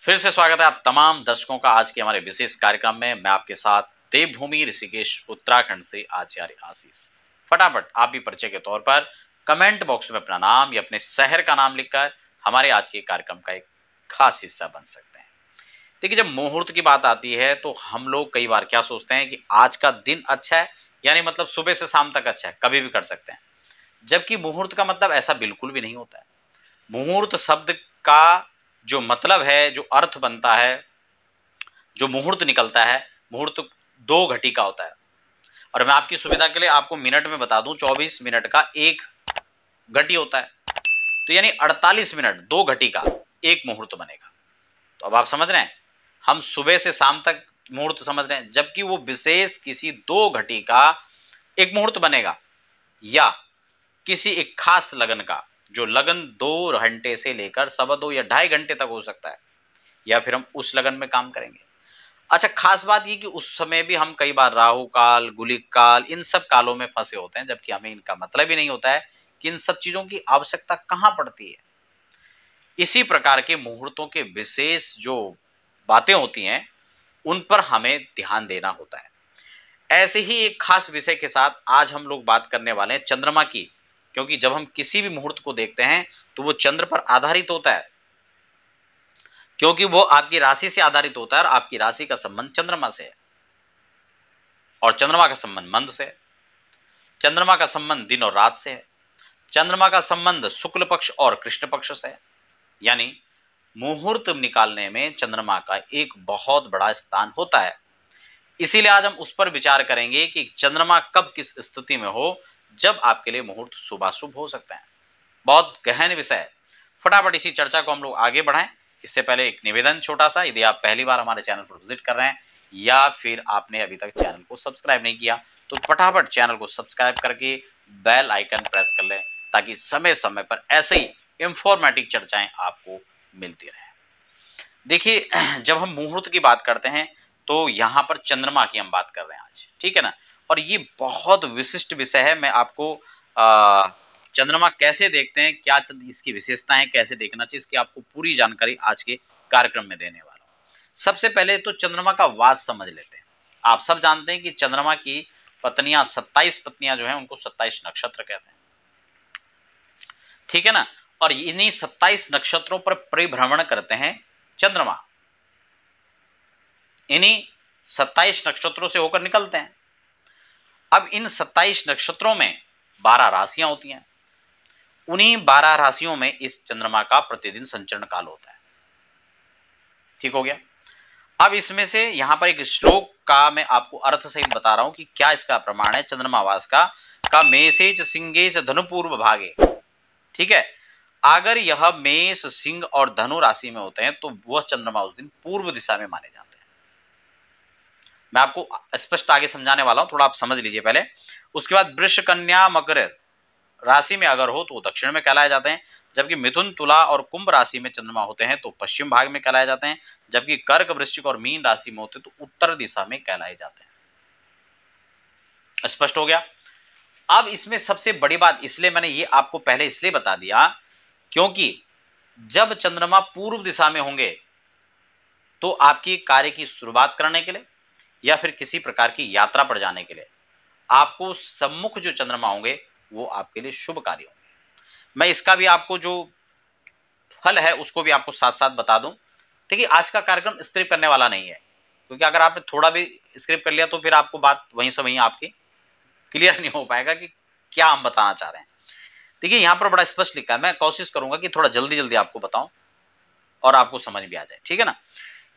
फिर से स्वागत है आप तमाम दर्शकों का आज के हमारे विशेष कार्यक्रम में। मैं आपके साथ देवभूमि ऋषिकेश उत्तराखंड से आचार्य आशीष। फटाफट आप भी परिचय के तौर पर कमेंट बॉक्स में अपना नाम या अपने शहर का नाम लिखकर हमारे आज के कार्यक्रम का एक खास हिस्सा बन सकते हैं। देखिए, जब मुहूर्त की बात आती है तो हम लोग कई बार क्या सोचते हैं कि आज का दिन अच्छा है, यानी मतलब सुबह से शाम तक अच्छा है, कभी भी कर सकते हैं। जबकि मुहूर्त का मतलब ऐसा बिल्कुल भी नहीं होता है। मुहूर्त शब्द का जो मतलब है, जो अर्थ बनता है, जो मुहूर्त निकलता है, मुहूर्त 2 घटी का होता है। और मैं आपकी सुविधा के लिए आपको मिनट में बता दूं, 24 मिनट का 1 घटी होता है। तो यानी 48 मिनट 2 घटी का 1 मुहूर्त बनेगा। तो अब आप समझ रहे हैं, हम सुबह से शाम तक मुहूर्त समझ रहे हैं, जबकि वो विशेष किसी 2 घटी का 1 मुहूर्त बनेगा, या किसी एक खास लगन का, जो लगन 2 घंटे से लेकर सवा 2 या 2.5 घंटे तक हो सकता है, या फिर हम उस लगन में काम करेंगे। अच्छा, खास बात ये कि उस समय भी हम कई बार राहु काल, गुलिक काल, इन सब कालों में फंसे होते हैं, जबकि हमें इनका मतलब ही नहीं होता है कि इन सब चीजों की आवश्यकता कहां पड़ती है। इसी प्रकार के मुहूर्तों के विशेष जो बातें होती हैं, उन पर हमें ध्यान देना होता है। ऐसे ही एक खास विषय के साथ आज हम लोग बात करने वाले हैं चंद्रमा की, क्योंकि जब हम किसी भी मुहूर्त को देखते हैं तो वो चंद्र पर आधारित होता है, क्योंकि वो आपकी राशि से आधारित होता है और आपकी राशि का संबंध चंद्रमा से है और चंद्रमा का संबंध मंद से है। चंद्रमा का संबंध दिन और रात से है। चंद्रमा का संबंध शुक्ल पक्ष और कृष्ण पक्ष से है। यानी मुहूर्त निकालने में चंद्रमा का एक बहुत बड़ा स्थान होता है। इसीलिए आज हम उस पर विचार करेंगे कि चंद्रमा कब किस स्थिति में हो जब आपके लिए मुहूर्त शुभाशुभ हो सकते हैं। बहुत गहन विषय है। फटाफट इसी चर्चा को हम लोग आगे बढ़ाएं। इससे पहले एक निवेदन छोटा सा, यदि आप पहली बार हमारे चैनल पर विजिट कर रहे हैं या फिर आपने अभी तक चैनल को सब्सक्राइब नहीं किया, तो फटाफट चैनल को सब्सक्राइब करके बेल आइकन प्रेस कर लें, ताकि समय समय पर ऐसे ही इंफॉर्मेटिव चर्चाएं आपको मिलती रहे। देखिए, जब हम मुहूर्त की बात करते हैं तो यहां पर चंद्रमा की हम बात कर रहे हैं आज, ठीक है ना। और ये बहुत विशिष्ट विषय है। मैं आपको चंद्रमा कैसे देखते हैं, क्या इसकी विशेषताएं, कैसे देखना चाहिए, इसकी आपको पूरी जानकारी आज के कार्यक्रम में देने वाला हूं। सबसे पहले तो चंद्रमा का वास समझ लेते हैं। आप सब जानते हैं कि चंद्रमा की पत्नियां, 27 पत्नियां जो हैं, उनको 27 नक्षत्र कहते हैं, ठीक है ना। और इन्हीं 27 नक्षत्रों पर परिभ्रमण करते हैं चंद्रमा। इन्हीं 27 नक्षत्रों से होकर निकलते हैं। अब इन 27 नक्षत्रों में 12 राशियां होती हैं। उन्हीं 12 राशियों में इस चंद्रमा का प्रतिदिन संचरण काल होता है। ठीक हो गया। अब इसमें से यहां पर एक श्लोक का मैं आपको अर्थ सहित बता रहा हूं कि क्या इसका प्रमाण है चंद्रमावास का मेषेच सिंहेच धनु पूर्व भागे। ठीक है, अगर यह मेष, सिंह और धनु राशि में होते हैं तो वह चंद्रमा उस दिन पूर्व दिशा में माने जाते हैं। मैं आपको स्पष्ट आगे समझाने वाला हूं, थोड़ा आप समझ लीजिए पहले। उसके बाद वृष, कन्या, मकर राशि में अगर हो तो दक्षिण में कहलाए जाते हैं, जबकि मिथुन, तुला और कुंभ राशि में चंद्रमा होते हैं तो पश्चिम भाग में कहलाए जाते हैं, जबकि कर्क, वृश्चिक और मीन राशि में होते हैं तो उत्तर दिशा में कहलाए जाते हैं। स्पष्ट हो गया। अब इसमें सबसे बड़ी बात, इसलिए मैंने ये आपको पहले इसलिए बता दिया क्योंकि जब चंद्रमा पूर्व दिशा में होंगे तो आपकी कार्य की शुरुआत करने के लिए या फिर किसी प्रकार की यात्रा पर जाने के लिए आपको सम्मुख जो चंद्रमा होंगे वो आपके लिए शुभकारी होंगे। मैं इसका भी आपको जो फल है उसको भी आपको साथ साथ बता दूं। देखिए, आज का कार्यक्रम स्क्रिप्ट करने वाला नहीं है, क्योंकि अगर आपने थोड़ा भी स्क्रिप्ट कर लिया तो फिर आपको बात वहीं से वहीं आपकी क्लियर नहीं हो पाएगा कि क्या हम बताना चाह रहे हैं। देखिए, यहां पर बड़ा स्पष्ट लिखा है, मैं कोशिश करूंगा कि थोड़ा जल्दी जल्दी आपको बताऊं और आपको समझ भी आ जाए, ठीक है ना।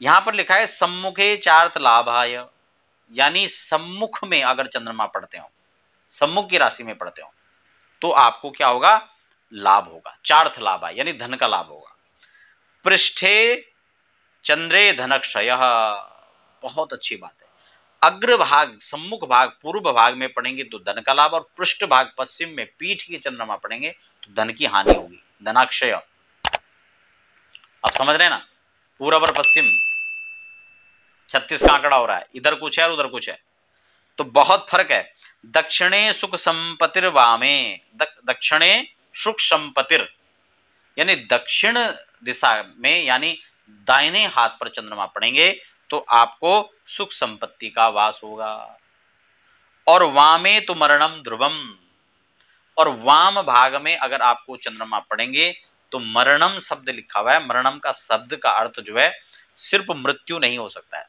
यहां पर लिखा है सम्मुखे चार्थ लाभाय, यानी सम्मुख में अगर चंद्रमा पढ़ते हो, सम्मुख की राशि में पढ़ते हो तो आपको क्या होगा, लाभ होगा। चार्थ लाभ है यानी धन का लाभ होगा। पृष्ठे चंद्रे धनक्षय, बहुत अच्छी बात है। अग्र भाग, सम्मुख भाग पूर्व भाग में पढ़ेंगे तो धन का लाभ, और पृष्ठ भाग पश्चिम में पीठ की चंद्रमा पढ़ेंगे तो धन की हानि होगी, धनाक्षय। आप समझ रहे हैं ना, पूर्व और पश्चिम 36 का आंकड़ा हो रहा है, इधर कुछ है और उधर कुछ है, तो बहुत फर्क है। दक्षिणे सुख संपत्तिर वामे, दक्षिणे सुख संपत्तिर यानी दक्षिण दिशा में, यानी दाहिने हाथ पर चंद्रमा पड़ेंगे तो आपको सुख संपत्ति का वास होगा। और वामे तो मरणम ध्रुवम, और वाम भाग में अगर आपको चंद्रमा पड़ेंगे तो मरणम शब्द लिखा हुआ है। मरणम का शब्द का अर्थ जो है सिर्फ मृत्यु नहीं हो सकता है।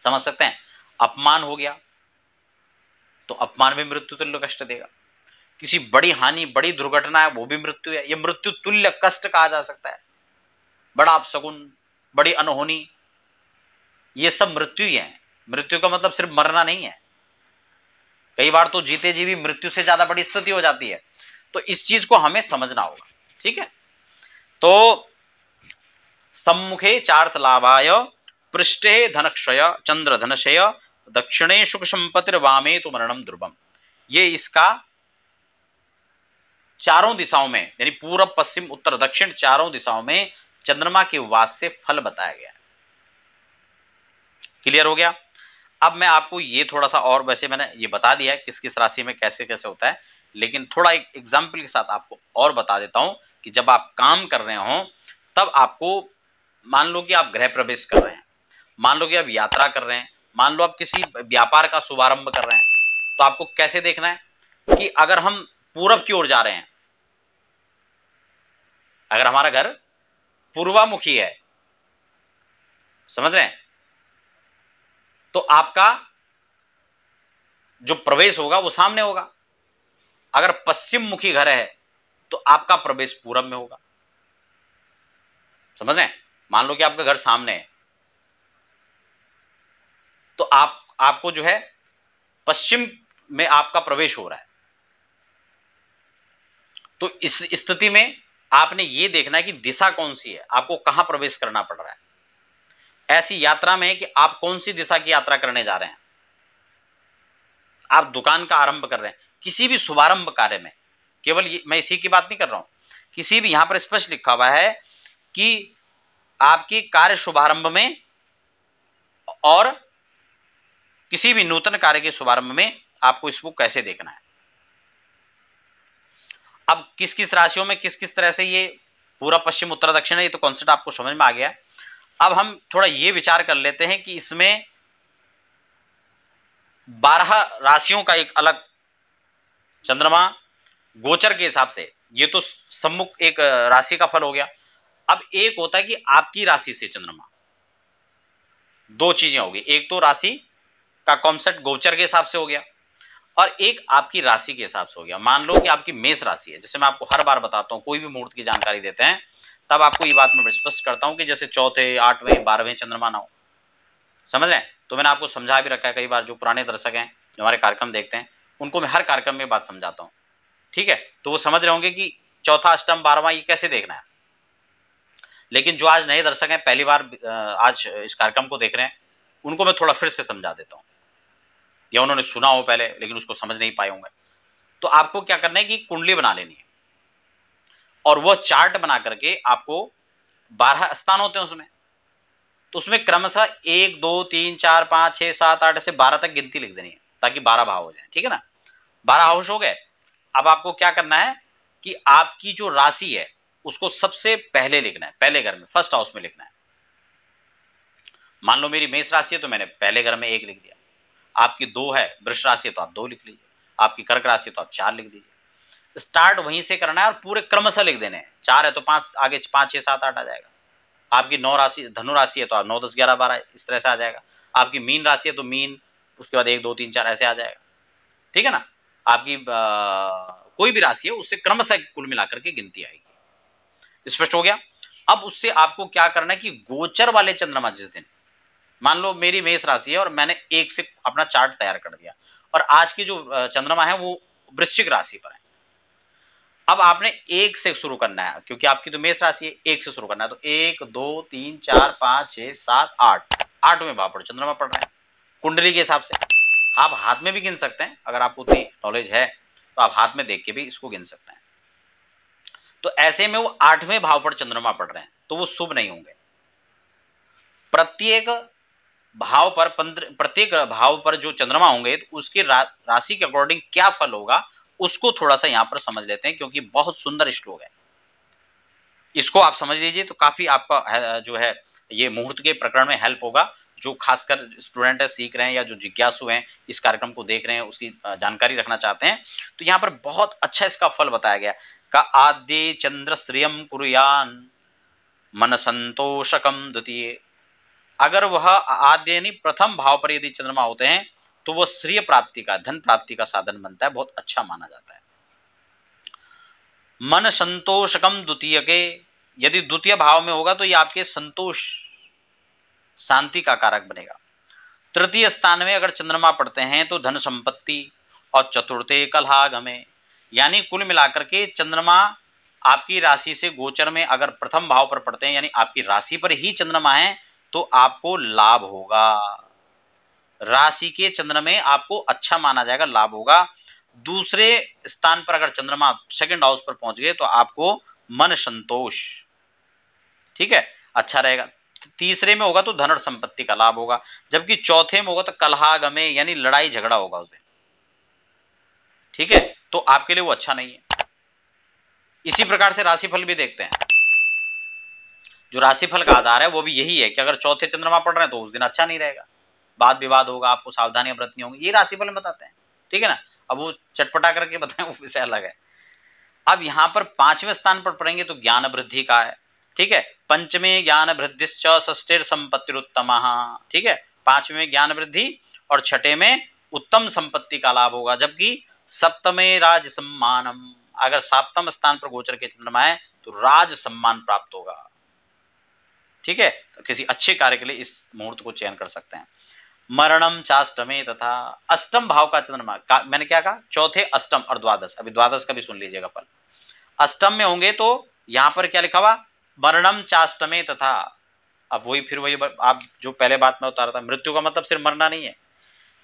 समझ सकते हैं? अपमान हो गया तो अपमान भी मृत्यु तुल्य कष्ट देगा। किसी बड़ी हानि, बड़ी दुर्घटना है, वो भी मृत्यु है। ये मृत्यु तुल्य कष्ट कहा जा सकता है। बड़ा अपशगुन, बड़ी अनहोनी, ये सब मृत्यु ही है। मृत्यु का मतलब सिर्फ मरना नहीं है। कई बार तो जीते जी भी मृत्यु से ज्यादा बड़ी स्थिति हो जाती है। तो इस चीज को हमें समझना होगा। ठीक है, तो सम्मुखे चार्थ लाभाय, पृष्ठे धनक्षय चंद्र धनशय, दक्षिणे सुख संपत्तिर, वामे तो मरणम ध्रुवम। ये इसका चारों दिशाओं में, यानी पूर्व पश्चिम उत्तर दक्षिण चारों दिशाओं में चंद्रमा के वास से फल बताया गया है। क्लियर हो गया? अब मैं आपको ये थोड़ा सा, और वैसे मैंने ये बता दिया है किस किस राशि में कैसे कैसे होता है, लेकिन थोड़ा एक एग्जाम्पल के साथ आपको और बता देता हूं कि जब आप काम कर रहे हो तब आपको, मान लो कि आप गृह प्रवेश कर रहे हैं, मान लो कि आप यात्रा कर रहे हैं, मान लो आप किसी व्यापार का शुभारंभ कर रहे हैं, तो आपको कैसे देखना है कि अगर हम पूरब की ओर जा रहे हैं, अगर हमारा घर पूर्वामुखी है, समझ रहे हैं, तो आपका जो प्रवेश होगा वो सामने होगा। अगर पश्चिम मुखी घर है तो आपका प्रवेश पूरब में होगा। समझ रहे हैं? मान लो कि आपका घर सामने है तो आपको जो है पश्चिम में आपका प्रवेश हो रहा है। तो इस स्थिति में आपने ये देखना है कि दिशा कौन सी है, आपको कहां प्रवेश करना पड़ रहा है। ऐसी यात्रा में है कि आप कौन सी दिशा की यात्रा करने जा रहे हैं। आप दुकान का आरंभ कर रहे हैं, किसी भी शुभारंभ कार्य में, केवल मैं इसी की बात नहीं कर रहा हूं, किसी भी, यहां पर स्पष्ट लिखा हुआ है कि आपकी कार्य शुभारंभ में और किसी भी नूतन कार्य के शुभारंभ में आपको इसको कैसे देखना है। अब किस किस राशियों में किस किस तरह से ये पूरा पश्चिम उत्तर दक्षिण है, ये तो कॉन्सेप्ट आपको समझ में आ गया। अब हम थोड़ा ये विचार कर लेते हैं कि इसमें 12 राशियों का एक अलग चंद्रमा गोचर के हिसाब से, ये तो सम्मुख एक राशि का फल हो गया। अब एक होता है कि आपकी राशि से चंद्रमा, दो चीजें होगी, एक तो राशि का कॉन्सेप्ट गोचर के हिसाब से हो गया और एक आपकी राशि के हिसाब से हो गया। मान लो कि आपकी मेष राशि है, जैसे मैं आपको हर बार बताता हूं, कोई भी मुहूर्त की जानकारी देते हैं तब आपको ये बात मैं स्पष्ट करता हूं कि जैसे चौथे, 8वें, 12वें चंद्रमा ना हो। समझ रहे हैं? तो मैंने आपको समझा भी रखा है कई बार, जो पुराने दर्शक हैं जो हमारे कार्यक्रम देखते हैं उनको मैं हर कार्यक्रम में बात समझाता हूं। ठीक है, तो वो समझ रहे होंगे कि चौथा, अष्टम, 12वां ये कैसे देखना है। लेकिन जो आज नए दर्शक हैं, पहली बार आज इस कार्यक्रम को देख रहे हैं, उनको मैं थोड़ा फिर से समझा देता हूं, या उन्होंने सुना हो पहले लेकिन उसको समझ नहीं पाए होंगे। तो आपको क्या करना है कि कुंडली बना लेनी है और वो चार्ट बना करके आपको 12 स्थान होते हैं उसमें, तो उसमें क्रमशः 1 2 3 4 5 6 7 8 से 12 तक गिनती लिख देनी है ताकि 12 भाव हो जाए। ठीक है ना? 12 हाउस हो गए। अब आपको क्या करना है कि आपकी जो राशि है उसको सबसे पहले लिखना है, पहले घर में, फर्स्ट हाउस में लिखना है। मान लो मेरी मेष राशि है तो मैंने पहले घर में 1 लिख दिया। आपकी 2 है, वृष राशि है तो आप 2 लिख लीजिए। आपकी कर्क राशि है तो आप 4 लिख दीजिए। स्टार्ट वहीं से करना है और पूरे क्रमशः लिख देने हैं। 4 है तो 5 आगे 5 6 7 8 आ जाएगा। आपकी 9 राशि धनु राशि है तो आप 9 10 11 12 इस तरह से आ जाएगा। आपकी मीन राशि है तो मीन, उसके बाद 1 2 3 4 ऐसे आ जाएगा। ठीक है ना? आपकी कोई भी राशि है उससे क्रमशः कुल मिलाकर के गिनती आएगी। स्पष्ट हो गया? अब उससे आपको क्या करना है कि गोचर वाले चंद्रमा जिस दिन, मान लो मेरी मेष राशि है और मैंने 1 से अपना चार्ट तैयार कर दिया और आज की जो चंद्रमा है वो वृश्चिक राशि पर है। अब आपने 1 से शुरू करना है क्योंकि आपकी तो मेष राशि है, 1 से शुरू करना है। तो 1 2 3 4 5 6 7 8, 8वें भाव पर चंद्रमा पड़ रहा है कुंडली के हिसाब से। आप हाथ में भी गिन सकते हैं, अगर आपको उतनी नॉलेज है तो आप हाथ में देख के भी इसको गिन सकते हैं। तो ऐसे में वो 8वें भाव पर चंद्रमा पड़ रहे हैं तो वो शुभ नहीं होंगे। प्रत्येक भाव पर जो चंद्रमा होंगे तो उसकी राशि के अकॉर्डिंग क्या फल होगा उसको थोड़ा सा यहां पर समझ लेते हैं, क्योंकि बहुत सुंदर श्लोक है। इसको आप समझ लीजिए तो काफी आपका जो है ये मुहूर्त के प्रकरण में हेल्प होगा। जो खासकर स्टूडेंट है, सीख रहे हैं, या जो जिज्ञासु हैं, इस कार्यक्रम को देख रहे हैं, उसकी जानकारी रखना चाहते हैं, तो यहाँ पर बहुत अच्छा इसका फल बताया गया का आद्य चंद्र श्रियम कुरुयान मन संतोषकम द्वितीय। अगर वह आद्य यानी प्रथम भाव पर यदि चंद्रमा होते हैं तो वह श्रेय प्राप्ति का, धन प्राप्ति का साधन बनता है, बहुत अच्छा माना जाता है। मन संतोषकम द्वितीय के, यदि द्वितीय भाव में होगा तो ये आपके संतोष, शांति का कारक बनेगा। तृतीय स्थान में अगर चंद्रमा पड़ते हैं तो धन संपत्ति, और चतुर्थे कलहागमे, यानी कुल मिलाकर के चंद्रमा आपकी राशि से गोचर में अगर प्रथम भाव पर पड़ते हैं, यानी आपकी राशि पर ही चंद्रमा है, तो आपको लाभ होगा। राशि के चंद्र में आपको अच्छा माना जाएगा, लाभ होगा। दूसरे स्थान पर अगर चंद्रमा सेकंड हाउस पर पहुंच गए तो आपको मन संतोष, ठीक है, अच्छा रहेगा। तीसरे में होगा तो धन और संपत्ति का लाभ होगा, जबकि चौथे में होगा तो कलहागमे यानी लड़ाई झगड़ा होगा उस दिन, ठीक है, तो आपके लिए वो अच्छा नहीं है। इसी प्रकार से राशिफल भी देखते हैं। जो राशिफल का आधार है वो भी यही है कि अगर चौथे चंद्रमा पड़ रहे हैं तो उस दिन अच्छा नहीं रहेगा, वाद विवाद होगा, आपको सावधानियां बरतनी होंगी, ये राशिफल में बताते हैं, ठीक है ना। अब वो चटपटा करके बताएं वो विषय अलग है। अब यहां पर पांचवें स्थान पर पढ़ेंगे तो ज्ञान वृद्धि का है, ठीक है। पंचमे ज्ञान वृद्धिश्च षष्ठे संपत्तिरुत्तम, ठीक है, पांचवें ज्ञान वृद्धि और छठे में उत्तम संपत्ति का लाभ होगा, जबकि सप्तमे राज सम्मानम, अगर सप्तम स्थान पर गोचर के चंद्रमा है तो राज सम्मान प्राप्त होगा, ठीक है। तो किसी अच्छे कार्य के लिए इस मुहूर्त को चयन कर सकते हैं। मरणम चाष्टमे तथा, अष्टम भाव का चंद्रमा मैंने क्या कहा, चौथे, अष्टम और द्वादश, अभी द्वादश का भी सुन लीजिएगा फल। अष्टम में होंगे तो यहां पर क्या लिखा हुआ, मरणम चाष्टमे तथा, अब वही फिर वही आप जो पहले बात में उतारा था, मृत्यु का मतलब सिर्फ मरना नहीं है,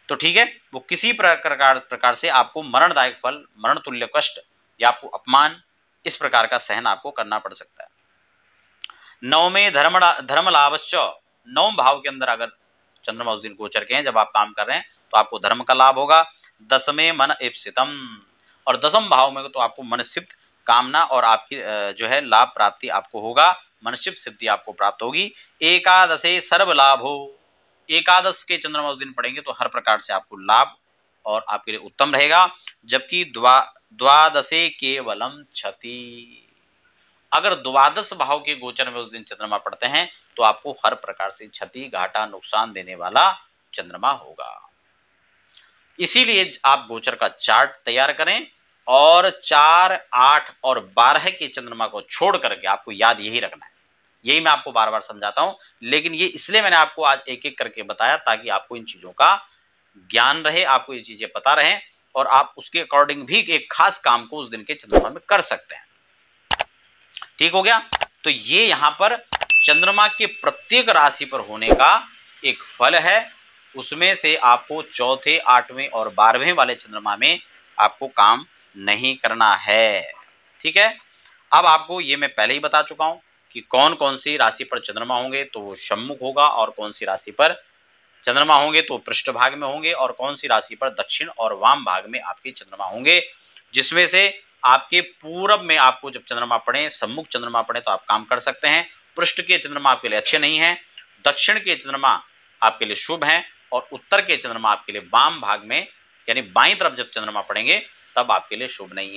तो ठीक है, वो किसी प्रकार से आपको मरणदायक फल, मरण तुल्य कष्ट या आपको अपमान, इस प्रकार का सहन आपको करना पड़ सकता है। नवमे धर्म लाभश्च, नवम भाव के अंदर अगर चंद्रमा उस दिन गोचर के हैं जब आप काम कर रहे हैं तो आपको धर्म का लाभ होगा। दसवें मन इप्सितम, और दसम भाव में तो आपको मनसिप्त कामना और आपकी जो है लाभ प्राप्ति आपको होगा, मनसिप्त सिद्धि आपको प्राप्त होगी। एकादशे सर्व लाभ हो, एकादश के चंद्रमा उस दिन पड़ेंगे तो हर प्रकार से आपको लाभ और आपके लिए उत्तम रहेगा, जबकि द्वादशे केवलम क्षति, अगर द्वादश भाव के गोचर में उस दिन चंद्रमा पड़ते हैं तो आपको हर प्रकार से क्षति, घाटा, नुकसान देने वाला चंद्रमा होगा। इसीलिए आप गोचर का चार्ट तैयार करें और 4, 8 और 12 के चंद्रमा को छोड़ करके आपको याद यही रखना है। यही मैं आपको बार बार समझाता हूं, लेकिन ये इसलिए मैंने आपको आज एक एक करके बताया ताकि आपको इन चीजों का ज्ञान रहे, आपको ये चीजें पता रहे और आप उसके अकॉर्डिंग भी एक खास काम को उस दिन के चंद्रमा में कर सकते हैं। ठीक हो गया। तो ये यहां पर चंद्रमा के प्रत्येक राशि पर होने का एक फल है, उसमें से आपको चौथे, 8वें और 12वें वाले चंद्रमा में आपको काम नहीं करना है, ठीक है। अब आपको ये मैं पहले ही बता चुका हूं कि कौन कौन सी राशि पर चंद्रमा होंगे तो वो सम्मुख होगा, और कौन सी राशि पर चंद्रमा होंगे तो पृष्ठ भाग में होंगे, और कौन सी राशि पर दक्षिण और वाम भाग में आपके चंद्रमा होंगे। जिसमें से आपके पूरब में आपको जब चंद्रमा पड़े, सम्मुख चंद्रमा पड़े तो आप काम कर सकते हैं। पृष्ठ के चंद्रमा आपके लिए अच्छे नहीं हैं, दक्षिण के चंद्रमा आपके लिए शुभ हैं, और उत्तर के चंद्रमा आपके लिए वाम भाग में यानी बाईं तरफ जब चंद्रमा पड़ेंगे तब आपके लिए शुभ नहीं